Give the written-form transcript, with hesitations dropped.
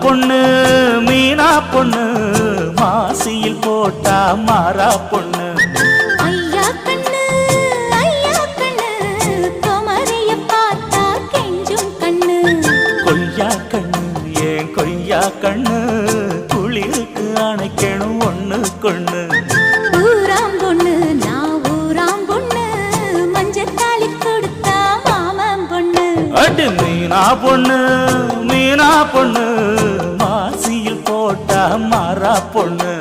பொண்ணு மீனா பொண்ணு மாசியில் போட்டா மாறா பொண்ணு. ஐயா கண்ணு குமரிய பார்த்தா கெஞ்சும் கண்ணு. கொய்யா கண்ணு ஏன் கொய்யா கண்ணு குளிருக்கு அணைக்கணும் ஒண்ணு கொண்ணு. ஊராம் பொண்ணு நான் ஊராம் பொண்ணு மஞ்சத்தாளி கொடுத்தா மாமன் பொண்ணு. அடி மீனா பொண்ணு மாசியில் போட்டா மாறா பொண்ணு.